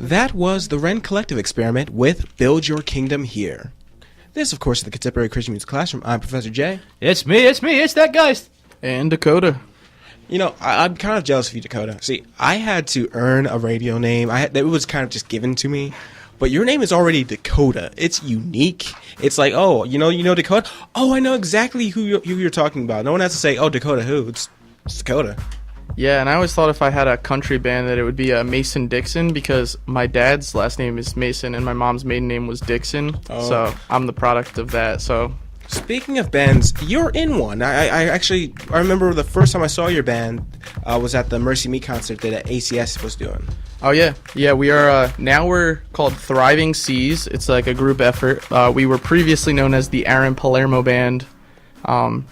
That was the Ren Collective experiment with Build Your Kingdom Here. This, of course, is the Contemporary Christian Music Classroom. I'm Professor Jay. It's me, it's that Giest. And Dakota. You know, I'm kind of jealous of you, Dakota. See, I had to earn a radio name. It was kind of just given to me. But your name is already Dakota. It's unique. It's like, oh, you know Dakota? Oh, I know exactly who you're talking about. No one has to say, oh, Dakota who? It's Dakota. Yeah, and I always thought if I had a country band that it would be Mason Dixon, because my dad's last name is Mason and my mom's maiden name was Dixon. Oh. So I'm the product of that. So speaking of bands, you're in one. I remember the first time I saw your band was at the Mercy Me concert that ACS was doing. Oh yeah, we are. Now we're called Thriving Seas. It's like a group effort. We were previously known as the Aaron Palermo Band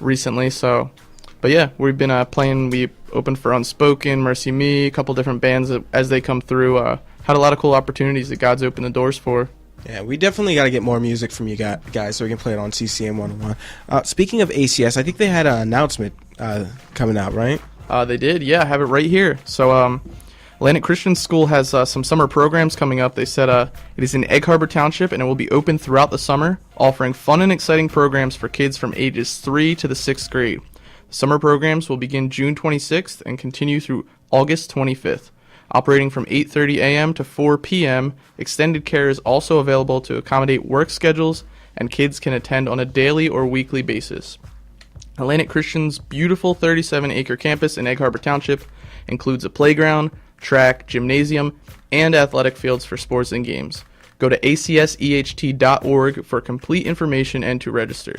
recently. So, but yeah, we've been playing. We opened for Unspoken, Mercy Me, a couple different bands as they come through. Had a lot of cool opportunities that God's opened the doors for. Yeah, we definitely got to get more music from you guys so we can play it on CCM101. Speaking of ACS, I think they had an announcement coming out, right? They did, yeah. I have it right here. So, Atlantic Christian School has some summer programs coming up. They said it is in Egg Harbor Township, and it will be open throughout the summer, offering fun and exciting programs for kids from ages 3 to the 6th grade. The summer programs will begin June 26th and continue through August 25th. Operating from 8:30 a.m. to 4 p.m., extended care is also available to accommodate work schedules, and kids can attend on a daily or weekly basis. Atlantic Christian's beautiful 37-acre campus in Egg Harbor Township includes a playground, track, gymnasium, and athletic fields for sports and games. Go to acseht.org for complete information and to register.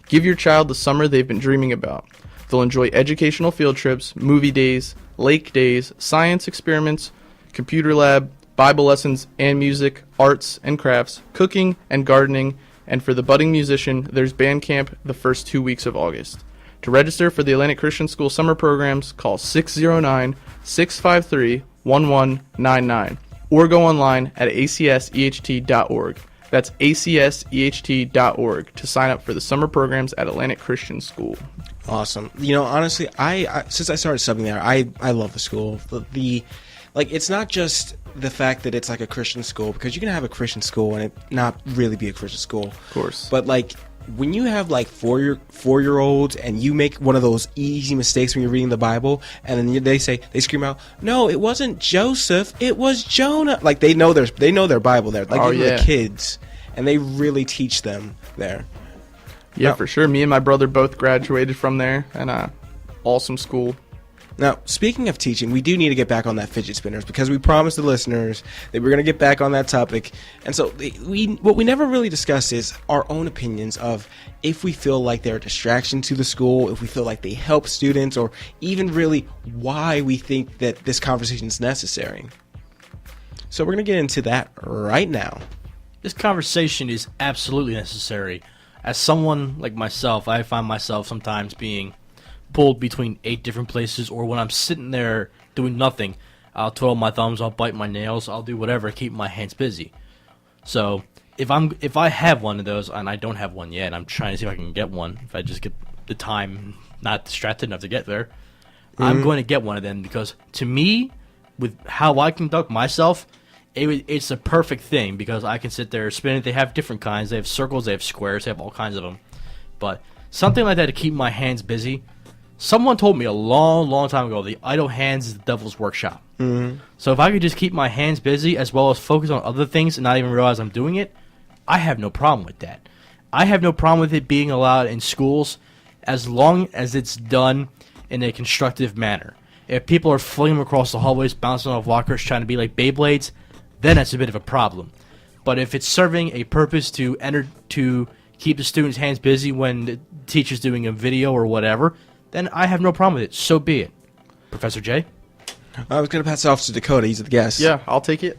Give your child the summer they've been dreaming about. They'll enjoy educational field trips, movie days, lake days, science experiments, computer lab, Bible lessons, and music, arts and crafts, cooking and gardening, and for the budding musician, there's band camp the first 2 weeks of August. To register for the Atlantic Christian School summer programs, call 609-653-1199 or go online at acseht.org. That's acseht.org to sign up for the summer programs at Atlantic Christian School. Awesome. You know, honestly, I since I started subbing there, I love the school. It's not just the fact that it's like a Christian school, because you can have a Christian school and it not really be a Christian school. Of course. But like when you have like four-year-olds and you make one of those easy mistakes when you're reading the Bible, and then they scream out, "No, it wasn't Joseph, it was Jonah." Like they know their Bible there. Like the kids, and they really teach them there. Yeah, for sure. Me and my brother both graduated from there, and awesome school. Now, speaking of teaching, we do need to get back on that fidget spinners, because we promised the listeners that we're going to get back on that topic. And so what we never really discuss is our own opinions of if we feel like they're a distraction to the school, if we feel like they help students, or even really why we think that this conversation is necessary. So we're going to get into that right now. This conversation is absolutely necessary. As someone like myself, I find myself sometimes being pulled between 8 different places, or when I'm sitting there doing nothing, I'll twiddle my thumbs, I'll bite my nails, I'll do whatever to keep my hands busy. So if I have one of those, and I don't have one yet, and I'm trying to see if I can get one, if I just get the time, not distracted enough to get there, I'm going to get one of them, because to me, with how I conduct myself, it's a perfect thing, because I can sit there, spin it. They have different kinds. They have circles, they have squares, they have all kinds of them. But something like that to keep my hands busy. Someone told me a long, long time ago, the idle hands is the devil's workshop. Mm-hmm. So if I could just keep my hands busy as well as focus on other things and not even realize I'm doing it, I have no problem with that. I have no problem with it being allowed in schools as long as it's done in a constructive manner. If people are flinging across the hallways, bouncing off lockers, trying to be like Beyblades, then that's a bit of a problem. But if it's serving a purpose to keep the students' hands busy when the teacher's doing a video or whatever, then I have no problem with it. So be it. Professor J? I was going to pass it off to Dakota. He's the guest. Yeah, I'll take it.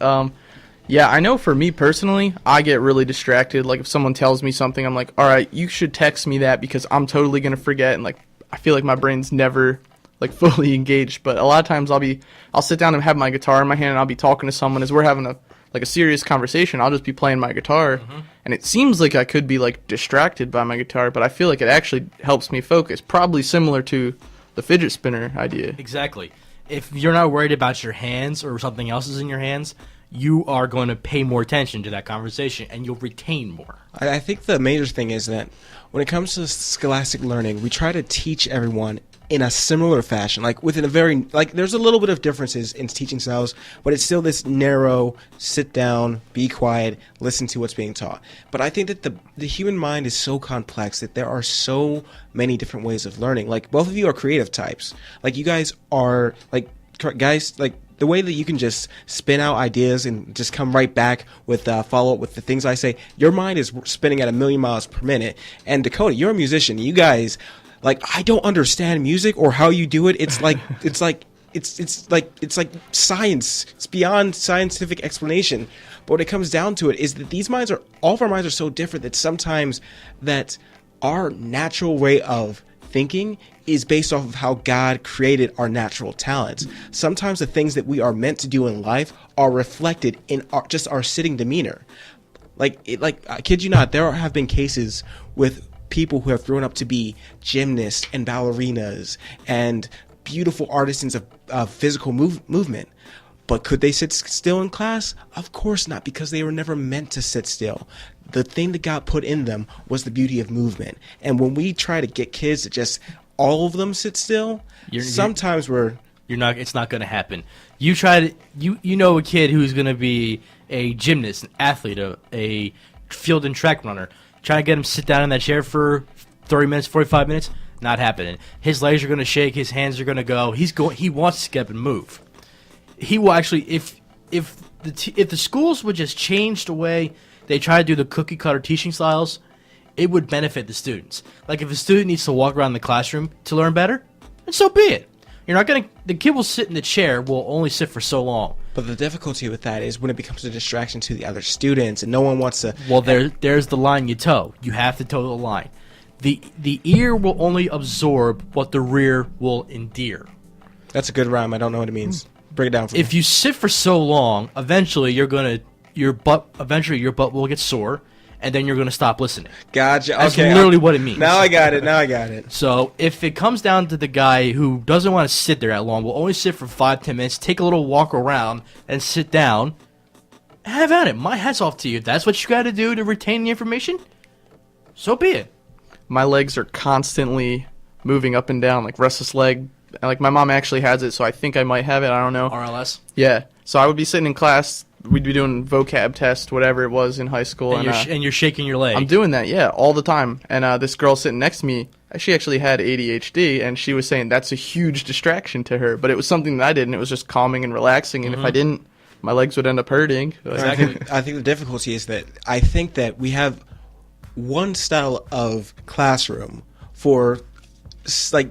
Yeah, I know for me personally, I get really distracted. Like if someone tells me something, I'm like, all right, you should text me that, because I'm totally going to forget. And like I feel like my brain's never like fully engaged. But a lot of times I'll sit down and have my guitar in my hand, and I'll be talking to someone as we're having a serious conversation. I'll just be playing my guitar, and it seems like I could be like distracted by my guitar, but I feel like it actually helps me focus. Probably similar to the fidget spinner idea. Exactly. If you're not worried about your hands or something else is in your hands, you are going to pay more attention to that conversation and you'll retain more. I think the major thing is that when it comes to scholastic learning, we try to teach everyone in a similar fashion, like within a very, like there's a little bit of differences in teaching styles, but it's still this narrow, sit down, be quiet, listen to what's being taught. But I think that the human mind is so complex that there are so many different ways of learning. Like both of you are creative types. Like you guys are like guys, like the way that you can just spin out ideas and just come right back with follow up with the things I say. Your mind is spinning at 1,000,000 miles per minute. And Dakota, you're a musician. You guys, like, I don't understand music or how you do it. It's like science. It's beyond scientific explanation. But what it comes down to it is that all of our minds are so different that sometimes that our natural way of thinking is based off of how God created our natural talents. Sometimes the things that we are meant to do in life are reflected in our sitting demeanor. I kid you not, there have been cases with people who have grown up to be gymnasts and ballerinas and beautiful artisans of physical movement. But could they sit still in class? Of course not, because they were never meant to sit still. The thing that God put in them was the beauty of movement. And when we try to get kids to just all of them sit still, it's not going to happen. You try to you know a kid who's going to be a gymnast, an athlete, a field and track runner. Try to get him to sit down in that chair for 30 minutes, 45 minutes, not happening. His legs are going to shake, his hands are going to go. He wants to get up and move. He will actually, if the schools would just change the way they try to do the cookie cutter teaching styles, it would benefit the students. Like if a student needs to walk around the classroom to learn better, then so be it. The kid will sit in the chair, will only sit for so long. But the difficulty with that is when it becomes a distraction to the other students and no one wants to... Well, there's the line you toe. You have to toe the line. The ear will only absorb what the rear will endear. That's a good rhyme. I don't know what it means. Break it down for me. If you sit for so long, eventually your butt will get sore, and then you're going to stop listening. Gotcha. That's okay, literally what it means. Now I got it. So if it comes down to the guy who doesn't want to sit there that long, will only sit for 5-10 minutes, take a little walk around, and sit down, have at it. My hat's off to you. If that's what you got to do to retain the information, so be it. My legs are constantly moving up and down, like restless leg. Like my mom actually has it, so I think I might have it. I don't know. RLS? Yeah. So I would be sitting in class. We'd be doing vocab test, whatever it was in high school. And you're shaking your leg. I'm doing that, yeah, all the time. And this girl sitting next to me, she actually had ADHD, and she was saying that's a huge distraction to her. But it was something that I did, and it was just calming and relaxing. And if I didn't, my legs would end up hurting. Exactly. I think the difficulty is that I think that we have one style of classroom for like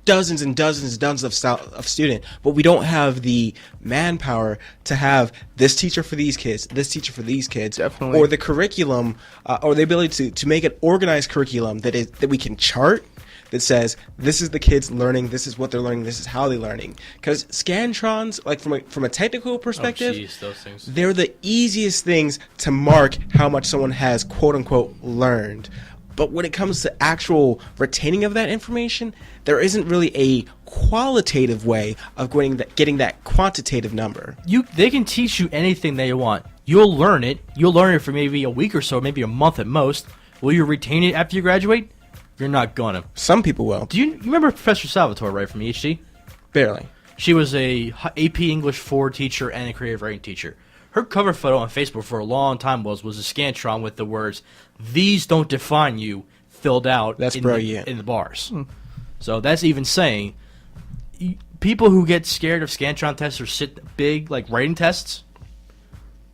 dozens and dozens and dozens of student, but we don't have the manpower to have this teacher for these kids, this teacher for these kids, Definitely. or the curriculum, or the ability to make an organized curriculum that we can chart, that says this is the kids learning, this is what they're learning, this is how they're learning. Because Scantrons, like from a technical perspective, those things. they're the easiest things to mark how much someone has quote unquote learned. But when it comes to actual retaining of that information, there isn't really a qualitative way of getting that quantitative number. They can teach you anything they want. You'll learn it. You'll learn it for maybe a week or so, maybe a month at most. Will you retain it after you graduate? You're not gonna. Some people will. Do you remember Professor Salvatore, right, from EHT? Barely. She was a AP English 4 teacher and a creative writing teacher. Her cover photo on Facebook for a long time was a Scantron with the words, "These don't define you," filled out That's in brilliant. in the bars. So that's even saying people who get scared of Scantron tests or sit big like writing tests,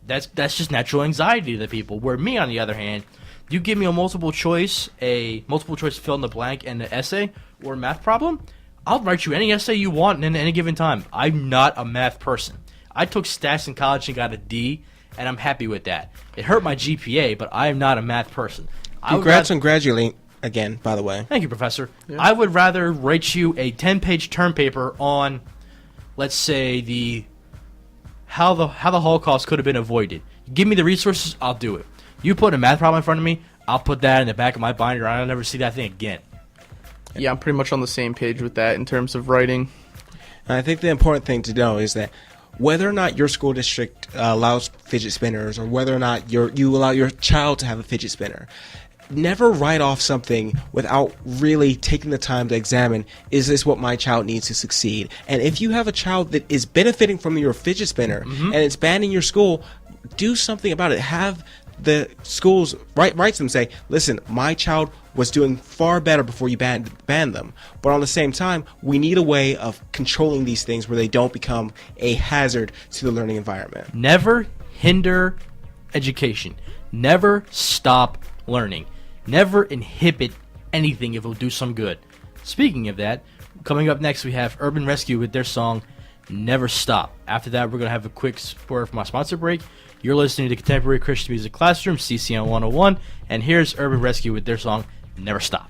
that's just natural anxiety to the people. Where me, on the other hand, you give me a multiple choice fill in the blank and an essay or a math problem, I'll write you any essay you want in any given time. I'm not a math person. I took stats in college and got a D, and I'm happy with that. It hurt my GPA, but I am not a math person. Congrats on graduating again, by the way. Thank you, Professor. Yeah. I would rather write you a 10-page term paper on, let's say, how the Holocaust could have been avoided. Give me the resources, I'll do it. You put a math problem in front of me, I'll put that in the back of my binder, and I'll never see that thing again. Yeah, I'm pretty much on the same page with that in terms of writing. And I think the important thing to know is that whether or not your school district allows fidget spinners, or whether or not you allow your child to have a fidget spinner, never write off something without really taking the time to examine, is this what my child needs to succeed? And if you have a child that is benefiting from your fidget spinner and it's banned in your school, do something about it. Have the schools write to them, say, listen, my child was doing far better before you banned them. But on the same time, we need a way of controlling these things where they don't become a hazard to the learning environment. Never hinder education. Never stop learning. Never inhibit anything if it'll do some good. Speaking of that, coming up next we have Urban Rescue with their song Never Stop. After that, we're going to have a quick word from our sponsor break. You're listening to Contemporary Christian Music Classroom, CCM101, and here's Urban Rescue with their song Never Stop.